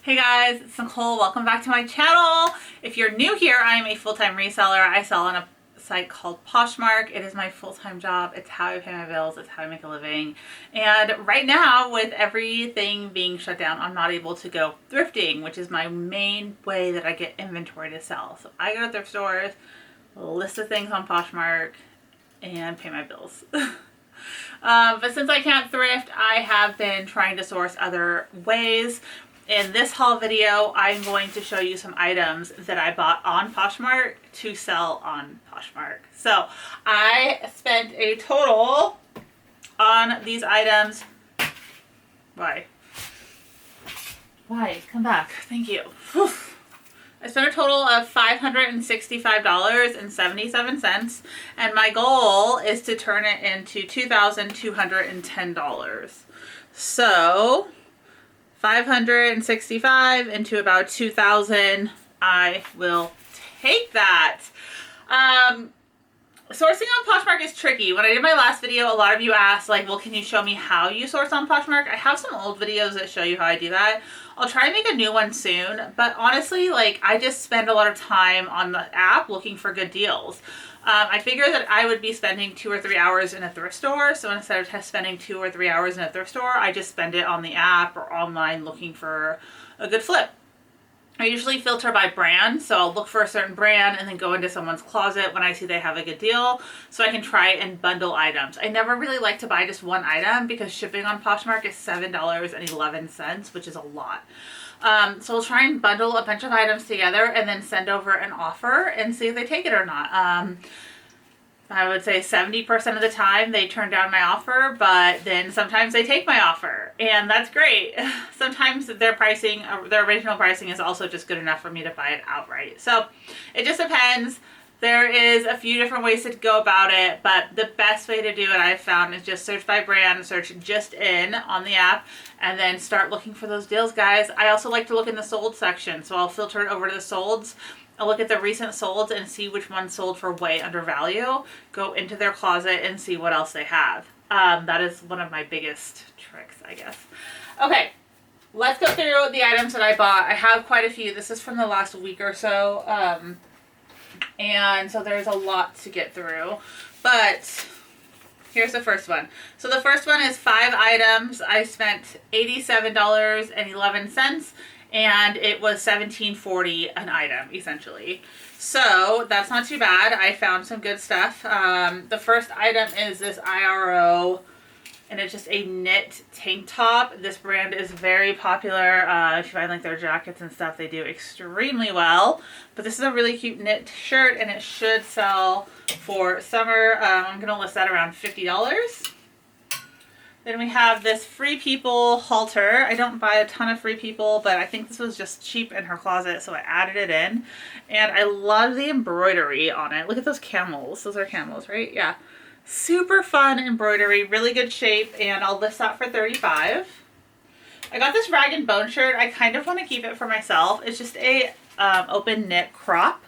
Hey guys, it's Nicole. Welcome back to my channel. If you're new here, I am a full-time reseller. I sell on a site called Poshmark. It is my full-time job. It's how I pay my bills. It's how I make a living. And right now, with everything being shut down, I'm not able to go thrifting, which is my main way that I get inventory to sell. So I go to thrift stores, list of things on Poshmark, and pay my bills. But since I can't thrift, I have been trying to source other ways. In this haul video, I'm going to show you some items that I bought on Poshmark to sell on Poshmark. So I spent a total on these items. Why? Come back. Thank you. Whew. I spent a total of $565.77, and my goal is to turn it into $2,210. So 565 into about 2,000. I will take that. Sourcing on Poshmark is tricky. When I did my last video, a lot of you asked, like, well, can you show me how you source on Poshmark? I have some old videos that show you how I do that. I'll try and make a new one soon, but honestly, like, I just spend a lot of time on the app looking for good deals. I figured that I would be spending 2 or 3 hours in a thrift store, so instead of spending 2 or 3 hours in a thrift store, I just spend it on the app or online looking for a good flip. I usually filter by brand, so I'll look for a certain brand and then go into someone's closet when I see they have a good deal so I can try and bundle items. I never really like to buy just one item because shipping on Poshmark is $7.11, which is a lot. So I'll try and bundle a bunch of items together and then send over an offer and see if they take it or not. I would say 70% of the time they turn down my offer, but then sometimes they take my offer, and that's great. Sometimes their pricing, their original pricing is also just good enough for me to buy it outright. So it just depends. There is a few different ways to go about it, but the best way to do it I've found is just search by brand, search just in on the app, and then start looking for those deals, guys. I also like to look in the sold section, so I'll filter it over to the solds. I'll look at the recent solds and see which one sold for way under value. Go into their closet and see what else they have. That is one of my biggest tricks, I guess. Okay, let's go through the items that I bought. I have quite a few. This is from the last week or so. And so there's a lot to get through. But here's the first one. So the first one is 5 items. I spent $87.11. And it was $17.40 an item, essentially. So that's not too bad. I found some good stuff. The first item is this IRO, and it's just a knit tank top. This brand is very popular. If you find like their jackets and stuff, they do extremely well. But this is a really cute knit shirt, and it should sell for summer. I'm going to list that around $50. Then we have this Free People halter. I don't buy a ton of Free People, but I think this was just cheap in her closet, so I added it in. And I love the embroidery on it. Look at those camels. Those are camels, right? Yeah. Super fun embroidery, really good shape, and I'll list that for $35. I got this rag and bone shirt. I kind of want to keep it for myself. It's just a open knit crop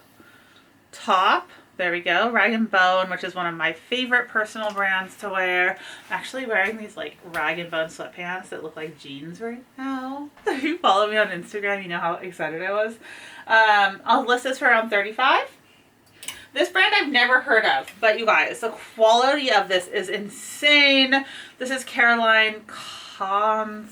top. There we go, Rag & Bone, which is one of my favorite personal brands to wear. I'm actually wearing these like Rag & Bone sweatpants that look like jeans right now. If you follow me on Instagram, you know how excited I was. I'll list this for around $35. This brand I've never heard of, but you guys, the quality of this is insane. This is Caroline Contis.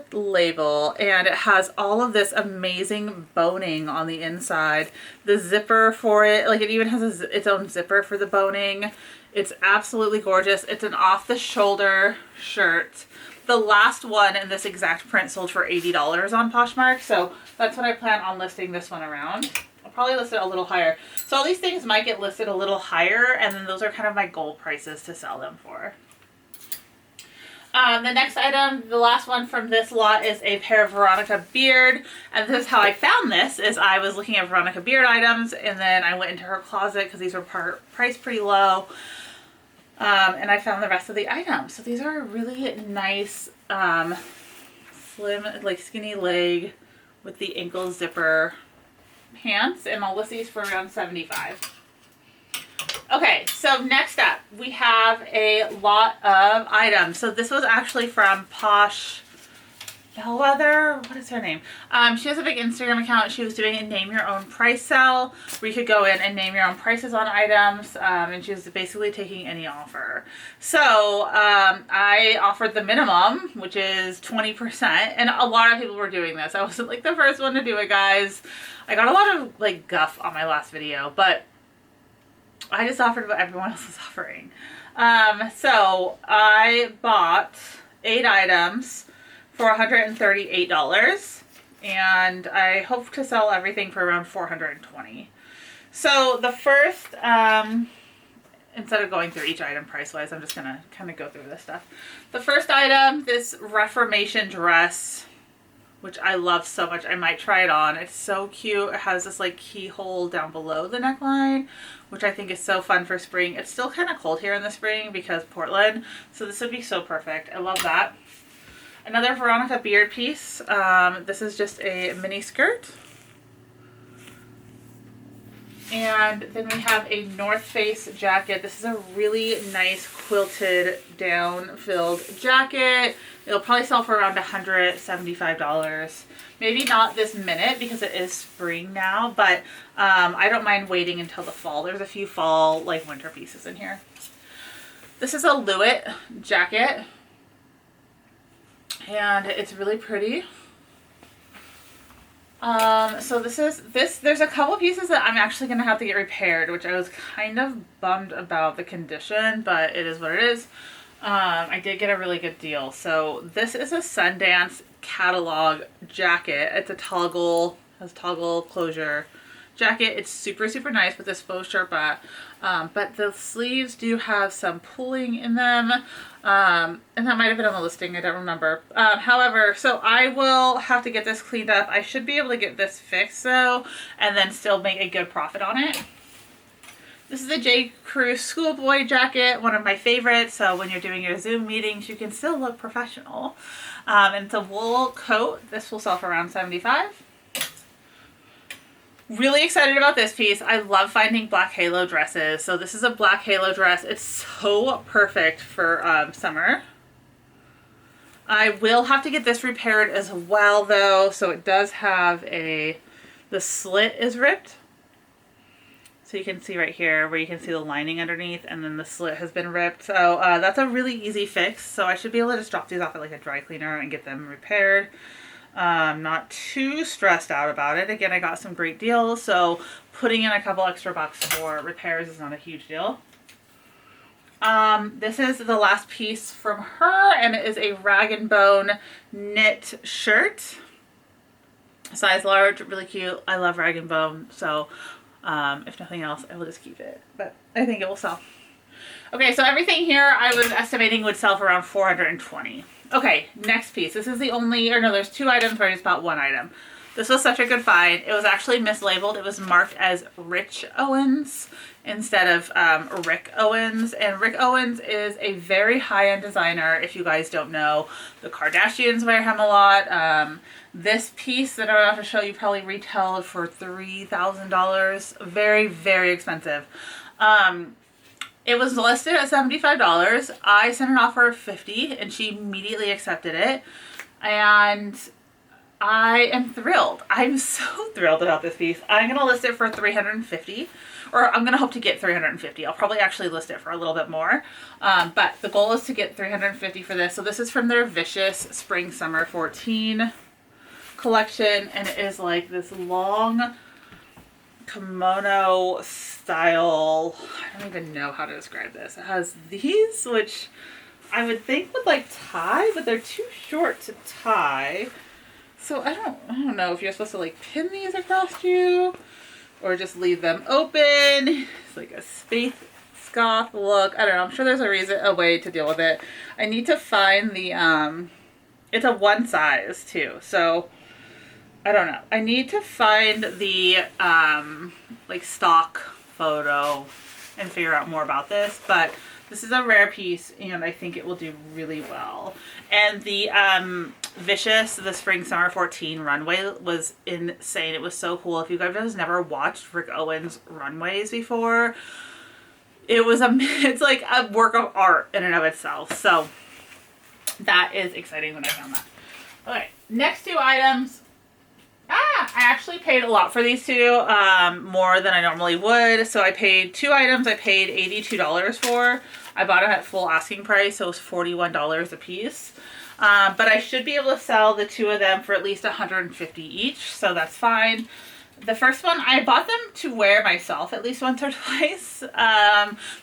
The label, and it has all of this amazing boning on the inside. The zipper for it, like it even has its own zipper for the boning. It's absolutely gorgeous. It's an off-the-shoulder shirt. The last one in this exact print sold for $80 on Poshmark, so that's what I plan on listing this one around. I'll probably list it a little higher. So all these things might get listed a little higher, and then those are kind of my goal prices to sell them for. The next item, the last one from this lot, is a pair of Veronica Beard. And this is how I found this, is I was looking at Veronica Beard items, and then I went into her closet because these were priced pretty low. And I found the rest of the items. So these are really nice, slim, like skinny leg with the ankle zipper pants. And I'll list these for around $75. Okay, so next up, we have a lot of items. So this was actually from Poshmark. Bellwether, what is her name? She has a big Instagram account. She was doing a name your own price sale where you could go in and name your own prices on items, and she was basically taking any offer. So I offered the minimum, which is 20%, and a lot of people were doing this. I wasn't like the first one to do it, guys. I got a lot of like guff on my last video, but I just offered what everyone else was offering. So I bought 8 items for $138, and I hope to sell everything for around $420. So the first, instead of going through each item price-wise, I'm just gonna kind of go through this stuff. The first item, this Reformation dress, which I love so much. I might try it on. It's so cute. It has this like keyhole down below the neckline, which I think is so fun for spring. It's still kind of cold here in the spring because Portland, so this would be so perfect. I love that. Another Veronica Beard piece. This is just a mini skirt. And then we have a North Face jacket. This is a really nice quilted down filled jacket. It'll probably sell for around $175. Maybe not this minute because it is spring now, but I don't mind waiting until the fall. There's a few fall like winter pieces in here. This is a Louis jacket. And it's really pretty. So there's a couple pieces that I'm actually going to have to get repaired, which I was kind of bummed about the condition, but it is what it is. I did get a really good deal. So this is a Sundance catalog jacket. It's a has toggle closure jacket. It's super, super nice with this faux sherpa. But the sleeves do have some pulling in them. And that might have been on the listing. I don't remember. However, so I will have to get this cleaned up. I should be able to get this fixed though, and then still make a good profit on it. This is a J. Crew schoolboy jacket, one of my favorites. So when you're doing your Zoom meetings, you can still look professional. And it's a wool coat. This will sell for around $75. Really excited about this piece. I love finding black halo dresses. So this is a black halo dress. It's so perfect for summer. I will have to get this repaired as well though. So it does have the slit is ripped. So you can see right here where you can see the lining underneath, and then the slit has been ripped. So that's a really easy fix. So I should be able to just drop these off at like a dry cleaner and get them repaired. Not too stressed out about it. Again, I got some great deals, so putting in a couple extra bucks for repairs is not a huge deal. This is the last piece from her, and it is a Rag & Bone knit shirt. Size large, really cute. I love Rag & Bone, so if nothing else, I will just keep it. But I think it will sell. Okay, so everything here I was estimating would sell for around $420. Okay, next piece. This is the only, or no, there's 2 items where I just bought 1 item. This was such a good find. It was actually mislabeled. It was marked as Rich Owens instead of Rick Owens. And Rick Owens is a very high-end designer. If you guys don't know, the Kardashians wear him a lot. This piece that I'm about to show you probably retailed for $3,000. Very, very expensive. It was listed at $75. I sent an offer of $50 and she immediately accepted it. And I am thrilled. I'm so thrilled about this piece. I'm going to list it for $350, or I'm going to hope to get $350. I'll probably actually list it for a little bit more. But the goal is to get $350 for this. So this is from their Vicious Spring Summer 14 collection. And it is like this long kimono style. I don't even know how to describe this. It has these, which I would think would like tie, but they're too short to tie. So I don't know if you're supposed to like pin these across you or just leave them open. It's like a space goth look. I don't know. I'm sure there's a way to deal with it. I need to find the it's a 1 size too. So I don't know. I need to find the like stock photo and figure out more about this, but this is a rare piece and I think it will do really well. And the Vicious, the Spring Summer 14 runway was insane. It was so cool. If you guys have never watched Rick Owens runways before, it's like a work of art in and of itself. So that is exciting when I found that. Okay, next two items. I actually paid a lot for these two, more than I normally would. So I paid two items I paid $82 for. I bought them at full asking price, so it was $41 a piece. But I should be able to sell the two of them for at least $150 each, so that's fine. The first one, I bought them to wear myself at least once or twice.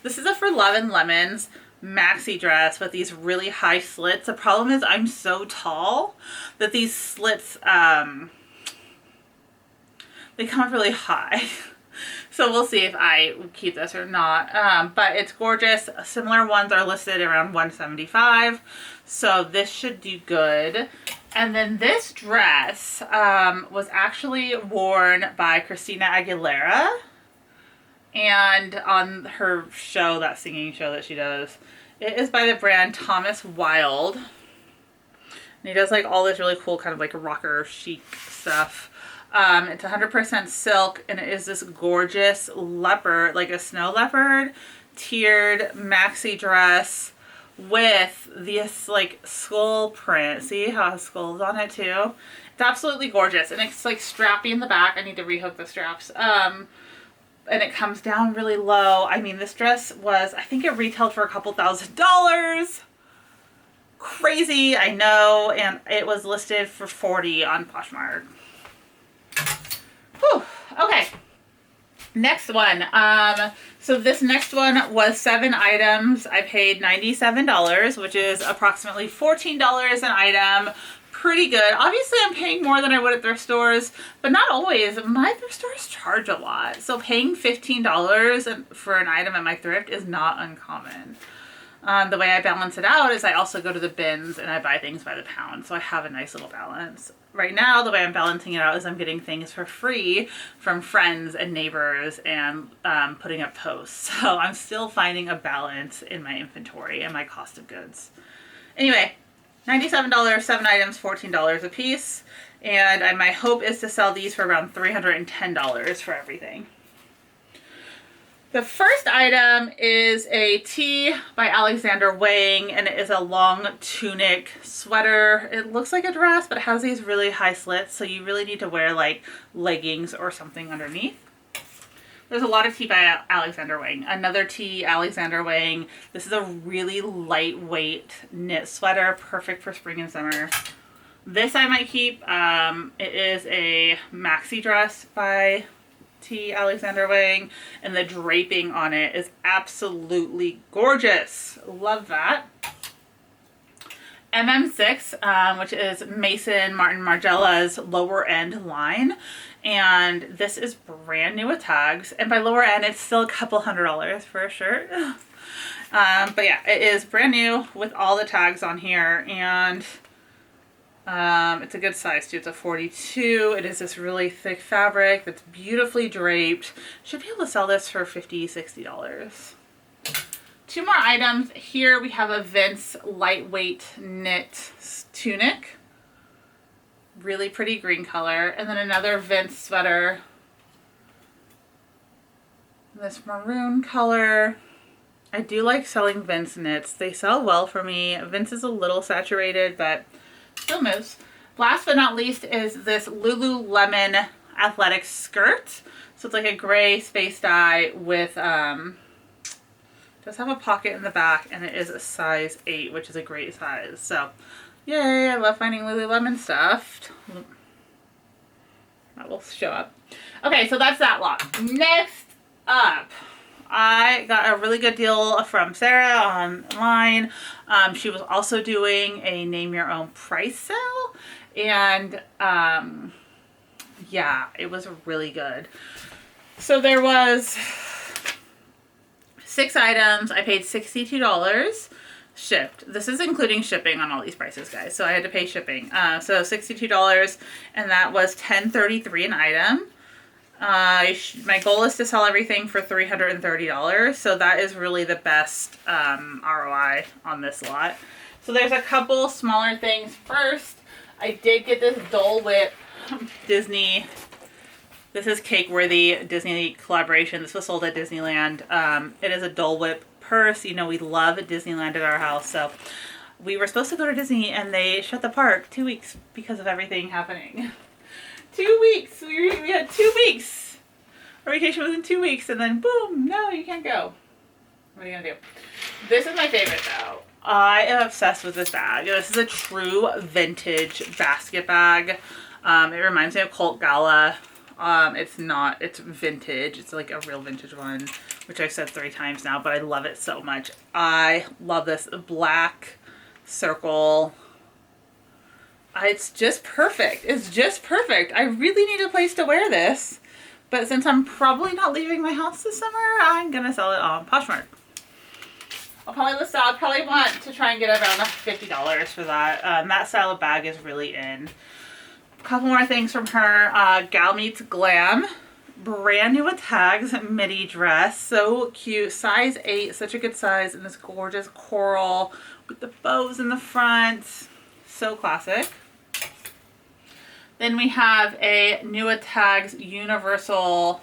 This is a For Love and Lemons maxi dress with these really high slits. The problem is I'm so tall that these slits, they come up really high. So we'll see if I keep this or not. But it's gorgeous. Similar ones are listed around $175. So this should do good. And then this dress was actually worn by Christina Aguilera. And on her show, that singing show that she does, it is by the brand Thomas Wild. And he does like all this really cool kind of like rocker chic stuff. It's 100% silk, and it is this gorgeous leopard, like a snow leopard, tiered maxi dress with this like skull print. See how it has skulls on it too? It's absolutely gorgeous, and it's like strappy in the back. I need to rehook the straps. And it comes down really low. I mean, this dress was, I think it retailed for a couple $1,000s. Crazy, I know, and it was listed for $40 on Poshmark. Whew. Okay, next one. So this next one was 7 items. I paid $97, which is approximately $14 an item. Pretty good. Obviously, I'm paying more than I would at thrift stores, but not always. My thrift stores charge a lot. So paying $15 for an item at my thrift is not uncommon. The way I balance it out is I also go to the bins and I buy things by the pound. So I have a nice little balance. Right now, the way I'm balancing it out is I'm getting things for free from friends and neighbors and putting up posts. So I'm still finding a balance in my inventory and my cost of goods. Anyway, $97, 7 items, $14 a piece. And my hope is to sell these for around $310 for everything. The first item is a tee by Alexander Wang, and it is a long tunic sweater. It looks like a dress, but it has these really high slits, so you really need to wear like leggings or something underneath. There's a lot of tee by Alexander Wang. Another tee, Alexander Wang. This is a really lightweight knit sweater, perfect for spring and summer. This I might keep. It is a maxi dress by T. Alexander Wang, and the draping on it is absolutely gorgeous. Love that. MM6, which is Mason Martin Margiela's lower end line, and this is brand new with tags, and by lower end it's still a couple $100s for a shirt. But yeah, it is brand new with all the tags on here, and it's a good size too. It's a 42. It is this really thick fabric that's beautifully draped. Should be able to sell this for $50, $60. 2 more items. Here we have a Vince lightweight knit tunic. Really pretty green color. And then another Vince sweater. This maroon color. I do like selling Vince knits. They sell well for me. Vince is a little saturated, but still moves. Last but not least is this Lululemon athletic skirt. So it's like a gray space dye with, does have a pocket in the back, and it is a size 8, which is a great size. So, yay, I love finding Lululemon stuff. That will show up. Okay, so that's that lot. Next up, I got a really good deal from Sarah online. She was also doing a name your own price sale, and yeah, it was really good. So there was 6 items. I paid $62 shipped. This is including shipping on all these prices, guys. So I had to pay shipping. So $62, and that was $10.33 an item. My goal is to sell everything for $330, so that is really the best ROI on this lot. So there's a couple smaller things. First, I did get this Dole Whip Disney. This is Cake-worthy Disney collaboration. This was sold at Disneyland. It is a Dole Whip purse. You know, we love Disneyland at our house, so We were supposed to go to Disney and they shut the park 2 weeks because of everything happening. 2 weeks. We had 2 weeks. Our vacation was in 2 weeks and then boom, no, you can't go. What are you gonna do? This is my favorite though. I am obsessed with this bag. This is a true vintage basket bag. It reminds me of Colt Gala. It's vintage. It's like a real vintage one, which I've said 3 times now, but I love it so much. I love this black circle. It's just perfect. It's just perfect. I really need a place to wear this, but since I'm probably not leaving my house this summer, I'm gonna sell it on Poshmark. I'll probably want to try and get around $50 for that. That style of bag is really in. A couple more things from her. Gal Meets Glam. Brand new with tags midi dress. So cute. Size 8. Such a good size. And this gorgeous coral with the bows in the front. So classic. Then we have a new with tags universal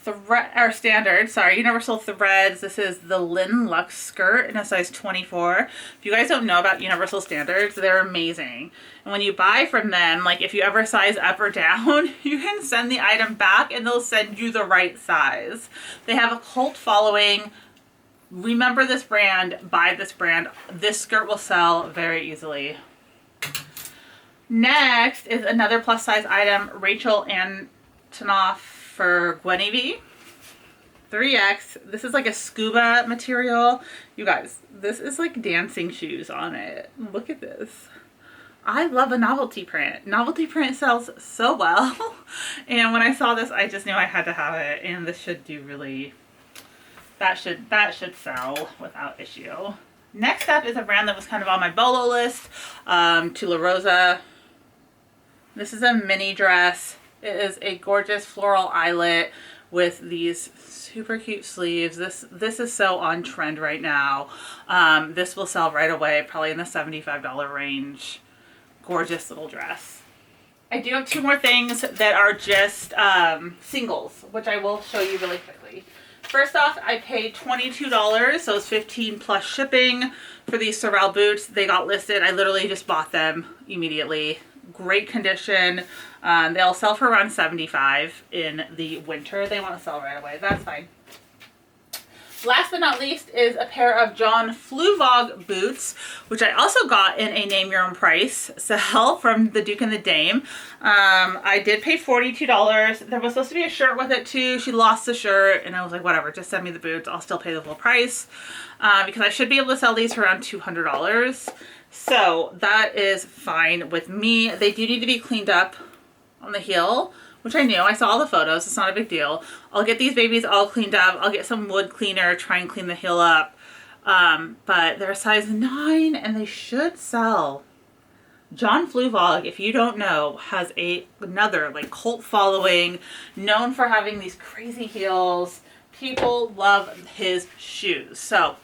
universal threads. This is the Lynn Luxe skirt in a size 24. If you guys don't know about universal standards, they're amazing. And when you buy from them, like if you ever size up or down, you can send the item back and they'll send you the right size. They have a cult following. Remember this brand, buy this brand. This skirt will sell very easily. Next is another plus size item, Rachel Antonoff for Guinevere 3X. This is like a scuba material. You guys, this is like dancing shoes on it. Look at this. I love a novelty print. Novelty print sells so well. And when I saw this, I just knew I had to have it. And this should do really, that should sell without issue. Next up is a brand that was kind of on my Bolo list, Tula Rosa. This is a mini dress. It is a gorgeous floral eyelet with these super cute sleeves. This is so on trend right now. This will sell right away, probably in the $75 range. Gorgeous little dress. I do have 2 more things that are just singles, which I will show you really quickly. First off, I paid $22, so it's 15 plus shipping for these Sorel boots. They got listed. I literally just bought them immediately. Great condition. They'll sell for around $75 in the winter. They want to sell right away. That's fine. Last but not least is a pair of John Fluvog boots, which I also got in a name your own price sale from the Duke and the Dame. I did pay $42. There was supposed to be a shirt with it too. She lost the shirt and I was like, whatever, just send me the boots. I'll still pay the full price because I should be able to sell these for around $200. So that is fine with me. They do need to be cleaned up on the heel, which I knew. I saw all the photos. It's not a big deal. I'll get these babies all cleaned up. I'll get some wood cleaner, try and clean the heel up. But they're a size 9 and they should sell. John Fluvog, if you don't know, has another like cult following, known for having these crazy heels. People love his shoes. So,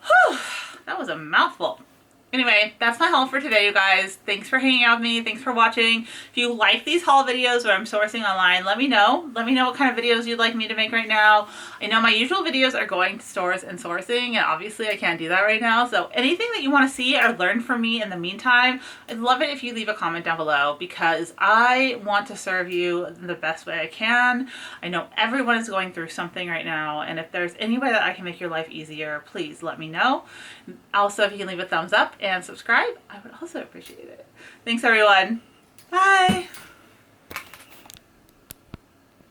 whew, that was a mouthful. Anyway, that's my haul for today, you guys. Thanks for hanging out with me. Thanks for watching. If you like these haul videos where I'm sourcing online, let me know. Let me know what kind of videos you'd like me to make right now. I know my usual videos are going to stores and sourcing, and obviously I can't do that right now. So anything that you want to see or learn from me in the meantime, I'd love it if you leave a comment down below because I want to serve you the best way I can. I know everyone is going through something right now, and if there's any way that I can make your life easier, please let me know. Also, if you can leave a thumbs up and subscribe, I would also appreciate it. Thanks, everyone. Bye.